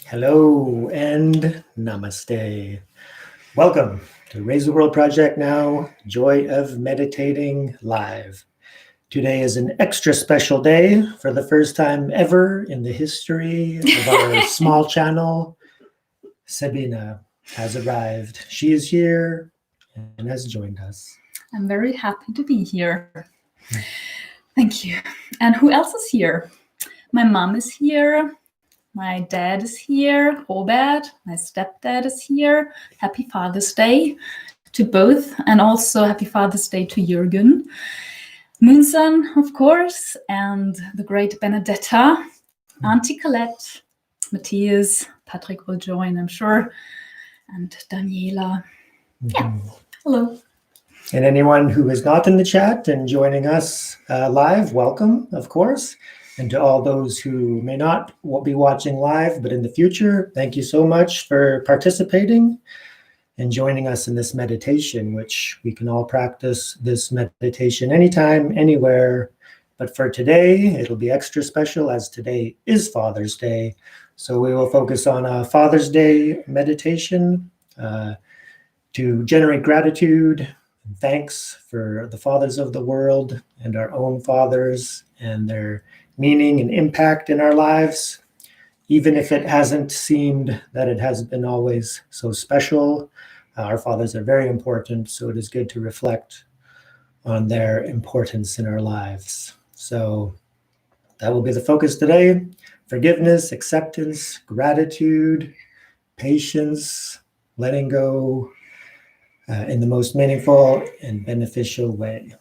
Hello and Namaste. Welcome to Raise the World Project Now, Joy of Meditating Live. Today is an extra special day. For the first time ever in the history of our small channel, Sabine has arrived. She is here and has joined us. I'm very happy to be here. Thank you. And who else is here? My mom is here. My dad is here, Robert. My stepdad is here. Happy Father's Day to both, and also Happy Father's Day to Jürgen. Moonson, of course, and the great Benedetta, Auntie Colette, Matthias, Patrick will join, I'm sure, and Daniela. Yeah, hello. And anyone who is not in the chat and joining us live, welcome, of course. And to all those who may not be watching live, but in the future, thank you so much for participating and joining us in this meditation, which we can all practice this meditation anytime, anywhere. But for today, it'll be extra special as today is Father's Day. So we will focus on a Father's Day meditation to generate gratitude and thanks for the fathers of the world and our own fathers and their meaning and impact in our lives, even if it hasn't seemed that it has been always so special. Our fathers are very important, so it is good to reflect on their importance in our lives. So that will be the focus today. Forgiveness, acceptance, gratitude, patience, letting go in the most meaningful and beneficial way.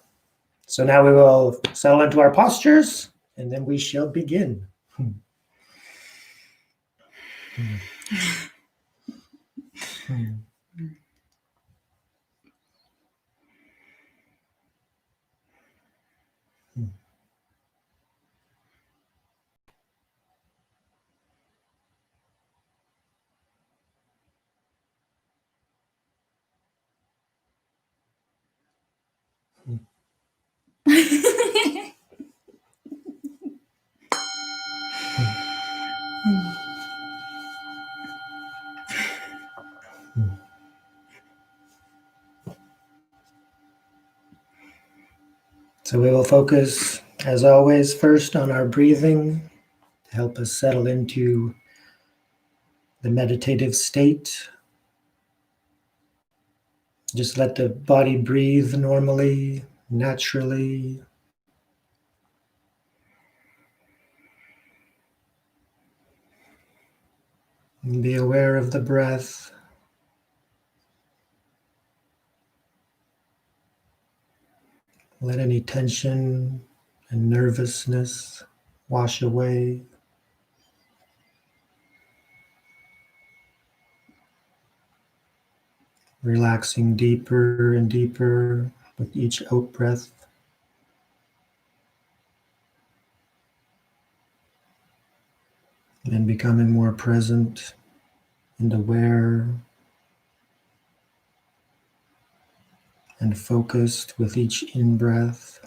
So now we will settle into our postures, and then we shall begin. So we will focus, as always, first on our breathing to help us settle into the meditative state. Just let the body breathe normally, naturally. And be aware of the breath. Let any tension and nervousness wash away. Relaxing deeper and deeper with each out breath. And becoming more present and aware and focused with each in-breath.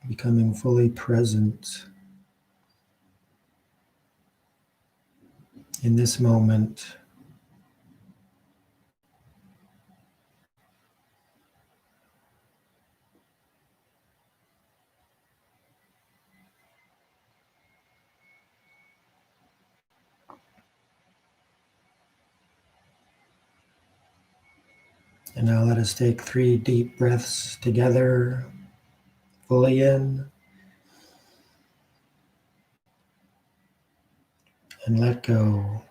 Becoming fully present in this moment. And now let us take 3 deep breaths together, fully in, and let go.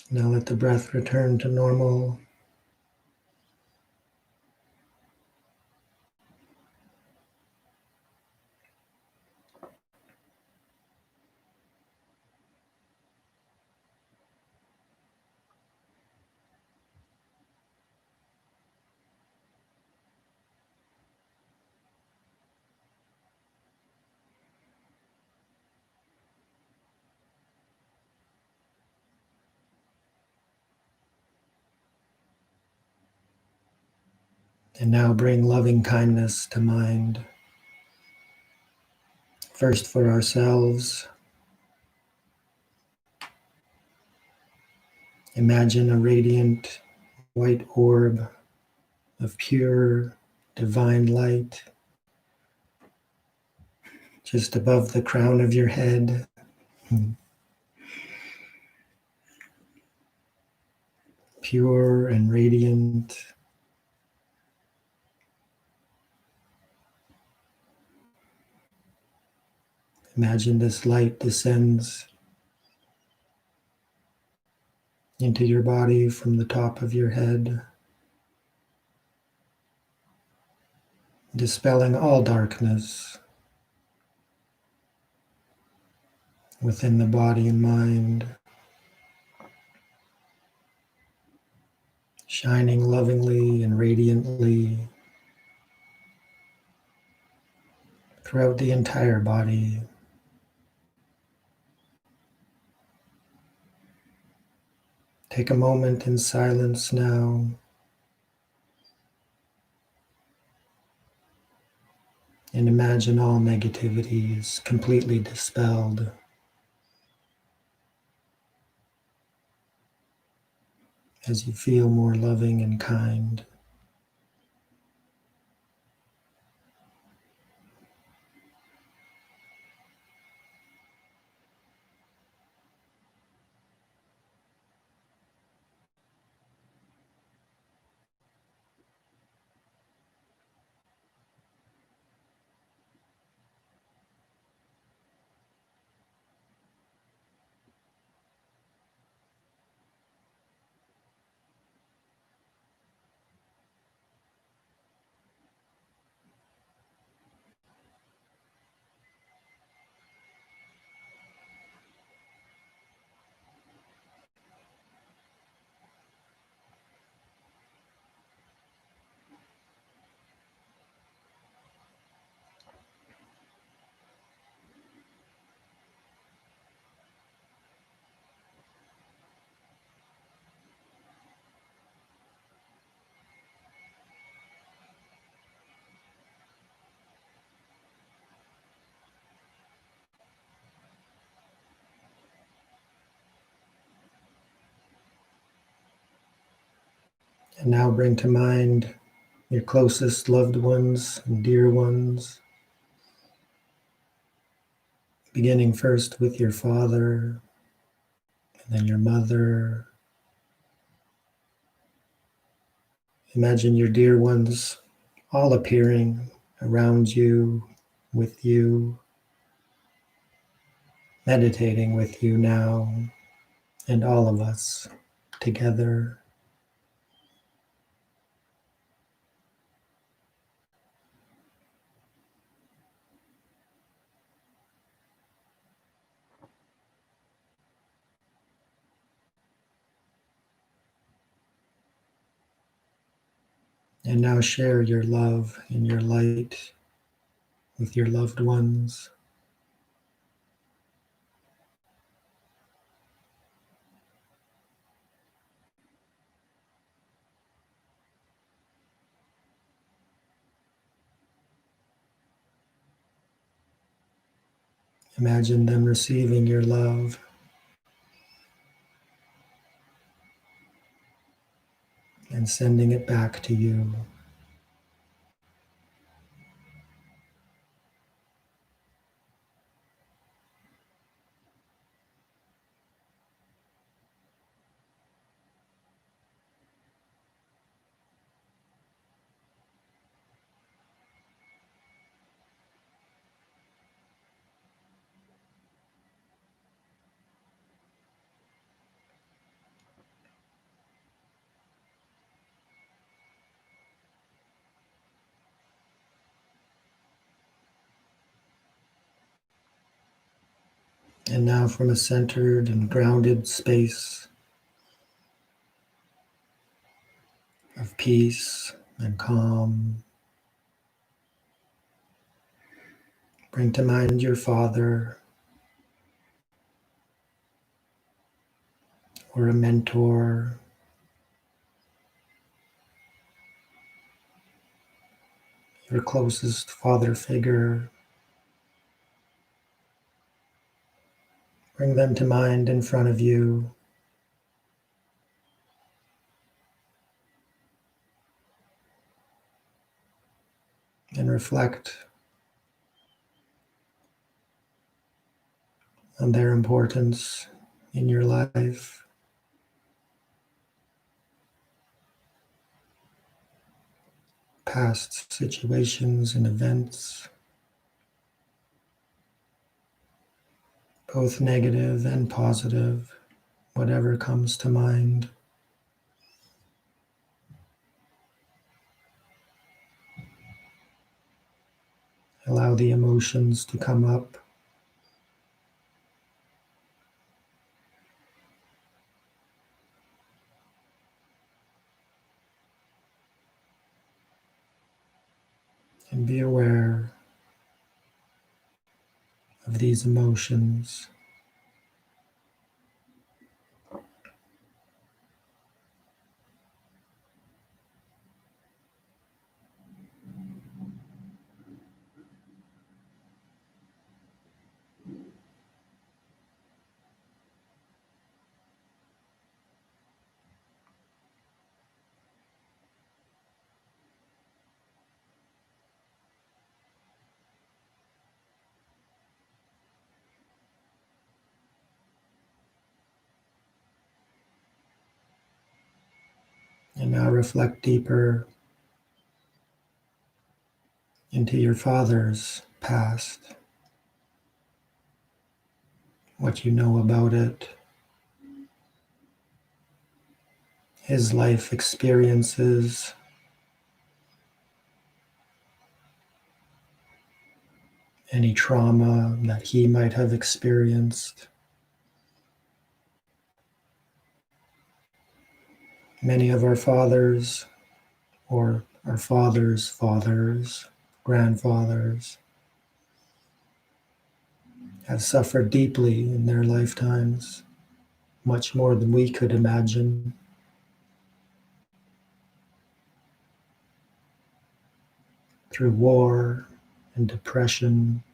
Now let the breath return to normal. And now bring loving kindness to mind. First for ourselves. Imagine a radiant white orb of pure divine light just above the crown of your head. Pure and radiant. Imagine this light descends into your body from the top of your head, dispelling all darkness within the body and mind, shining lovingly and radiantly throughout the entire body. Take a moment in silence now and imagine all negativity is completely dispelled. As you feel more loving and kind. And now bring to mind your closest loved ones and dear ones, beginning first with your father, and then your mother. Imagine your dear ones all appearing around you, with you, meditating with you now, and all of us together. And now share your love and your light with your loved ones. Imagine them receiving your love and sending it back to you. And now from a centered and grounded space of peace and calm, bring to mind your father or a mentor your closest father figure. Bring them to mind in front of you. And reflect on their importance in your life. Past situations and events, both negative and positive, whatever comes to mind. Allow the emotions to come up. And be aware of these emotions. And now reflect deeper into your father's past, what you know about it, his life experiences, any trauma that he might have experienced. Many of our fathers, or our fathers' fathers, grandfathers, have suffered deeply in their lifetimes, much more than we could imagine. Through war and depression,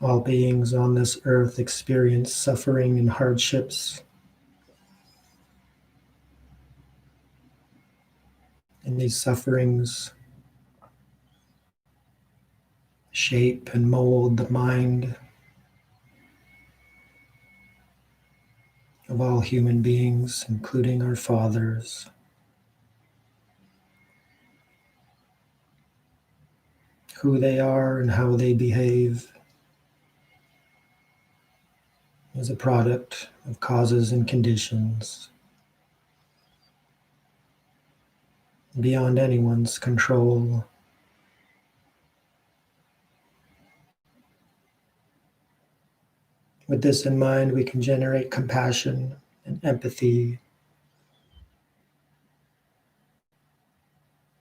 all beings on this earth experience suffering and hardships. And these sufferings shape and mold the mind of all human beings, including our fathers. Who they are and how they behave is a product of causes and conditions beyond anyone's control. With this in mind, we can generate compassion and empathy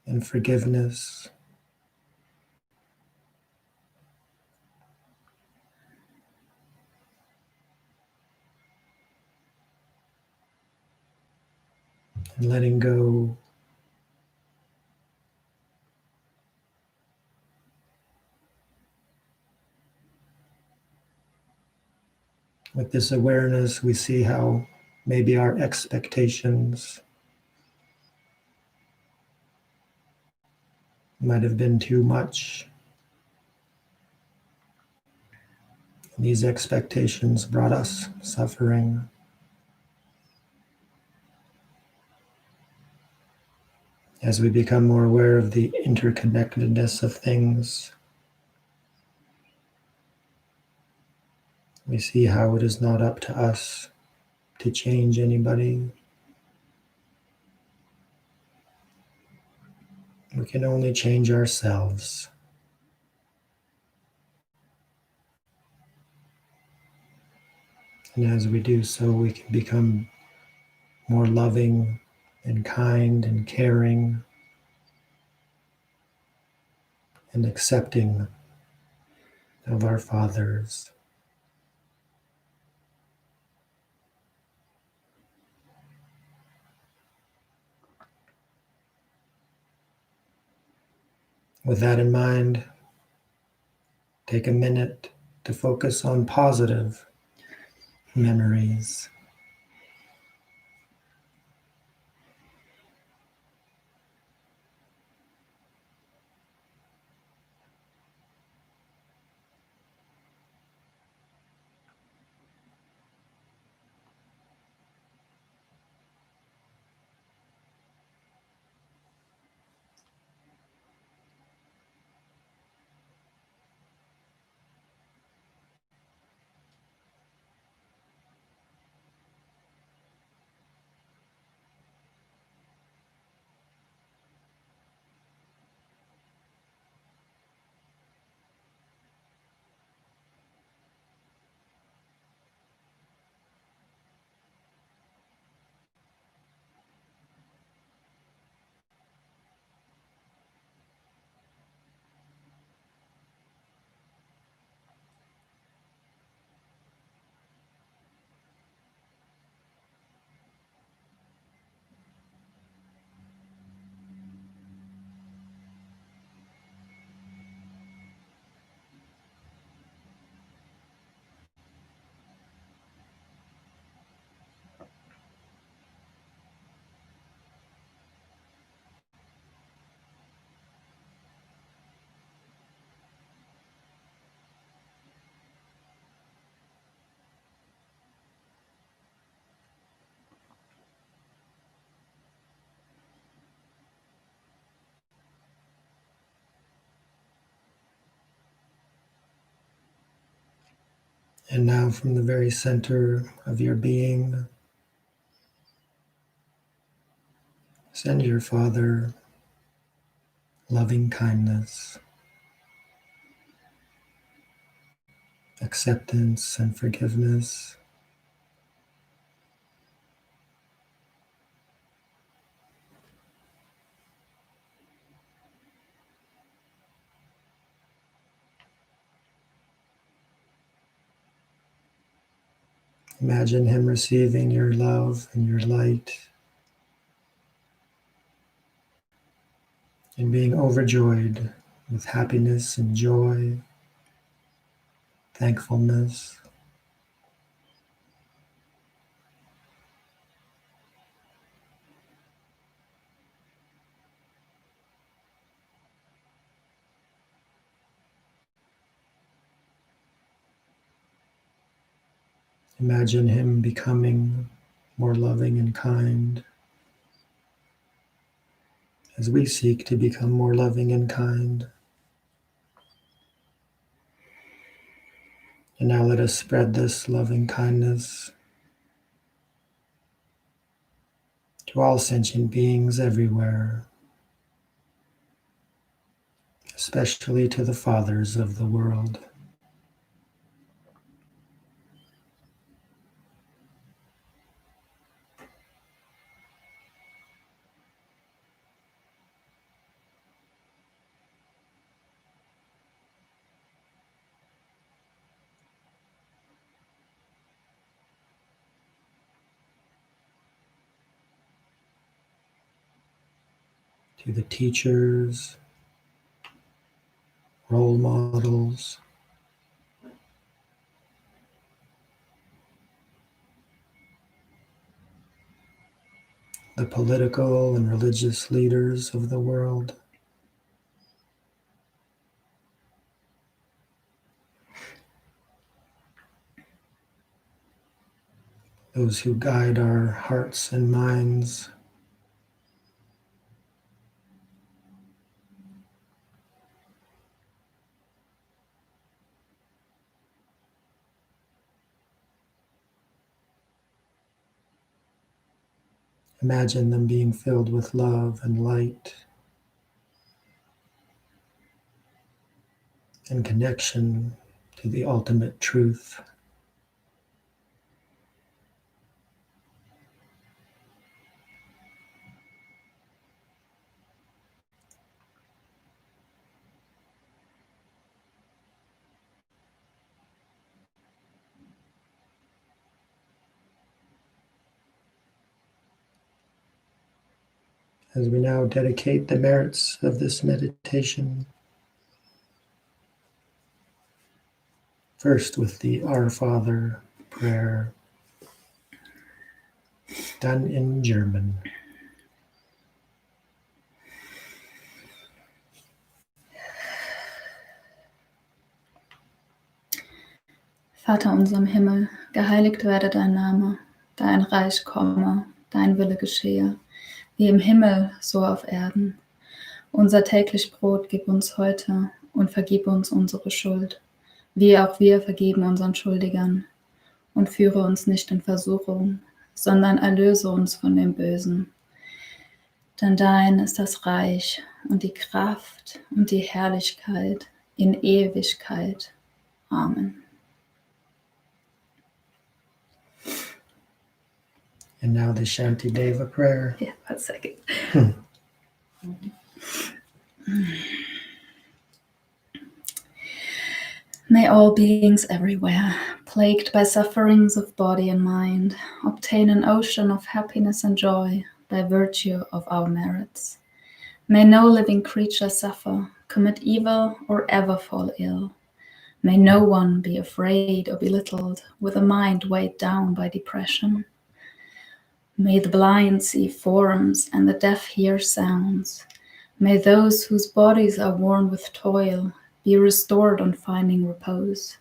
and forgiveness. And letting go with this awareness, we see how maybe our expectations might have been too much. And these expectations brought us suffering. As we become more aware of the interconnectedness of things, we see how it is not up to us to change anybody. We can only change ourselves. And as we do so, we can become more loving and kind and caring and accepting of our fathers. With that in mind, take a minute to focus on positive memories. And now from the very center of your being, send your Father loving kindness, acceptance, and forgiveness. Imagine him receiving your love and your light and being overjoyed with happiness and joy, thankfulness. Imagine him becoming more loving and kind as we seek to become more loving and kind. And now let us spread this loving kindness to all sentient beings everywhere, especially to the fathers of the world. To the teachers, role models, the political and religious leaders of the world, those who guide our hearts and minds. Imagine them being filled with love and light and connection to the ultimate truth. As we now dedicate the merits of this meditation First with the Our Father prayer, done in German. Vater unser im Himmel, geheiligt werde dein Name, dein Reich komme, dein Wille geschehe, wie im Himmel, so auf Erden. Unser täglich Brot gib uns heute und vergib uns unsere Schuld, wie auch wir vergeben unseren Schuldigern. Und führe uns nicht in Versuchung, sondern erlöse uns von dem Bösen. Denn dein ist das Reich und die Kraft und die Herrlichkeit in Ewigkeit. Amen. And now the Shantideva prayer. Yeah, 1 second. May all beings everywhere, plagued by sufferings of body and mind, obtain an ocean of happiness and joy by virtue of our merits. May no living creature suffer, commit evil, or ever fall ill. May no one be afraid or belittled, with a mind weighed down by depression. May the blind see forms and the deaf hear sounds. May those whose bodies are worn with toil be restored on finding repose.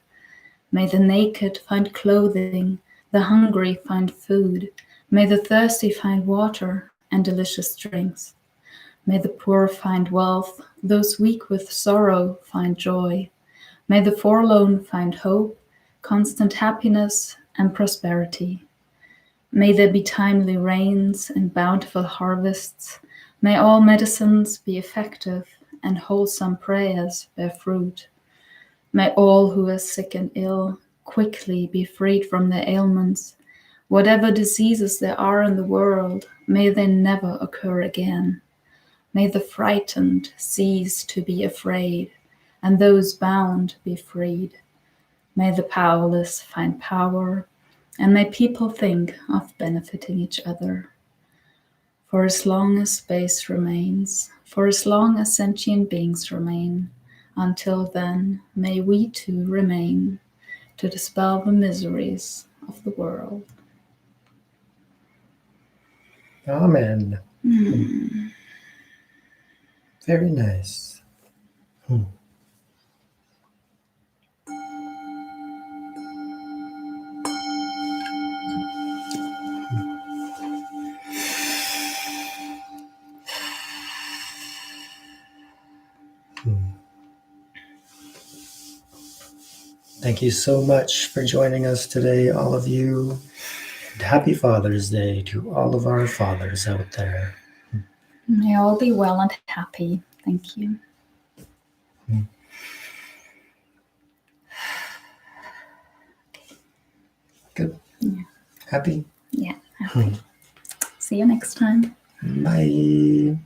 May the naked find clothing, the hungry find food. May the thirsty find water and delicious drinks. May the poor find wealth, those weak with sorrow find joy. May the forlorn find hope, constant happiness, and prosperity. May there be timely rains and bountiful harvests. May all medicines be effective and wholesome prayers bear fruit. May all who are sick and ill quickly be freed from their ailments. Whatever diseases there are in the world, may they never occur again. May the frightened cease to be afraid, and those bound be freed. May the powerless find power, and may people think of benefiting each other. For as long as space remains, for as long as sentient beings remain, until then may we too remain to dispel the miseries of the world. Amen. Very nice. Thank you so much for joining us today, all of you. And happy Father's Day to all of our fathers out there. May all be well and happy. Thank you. Good. Yeah. Happy? Yeah, happy. See you next time. Bye.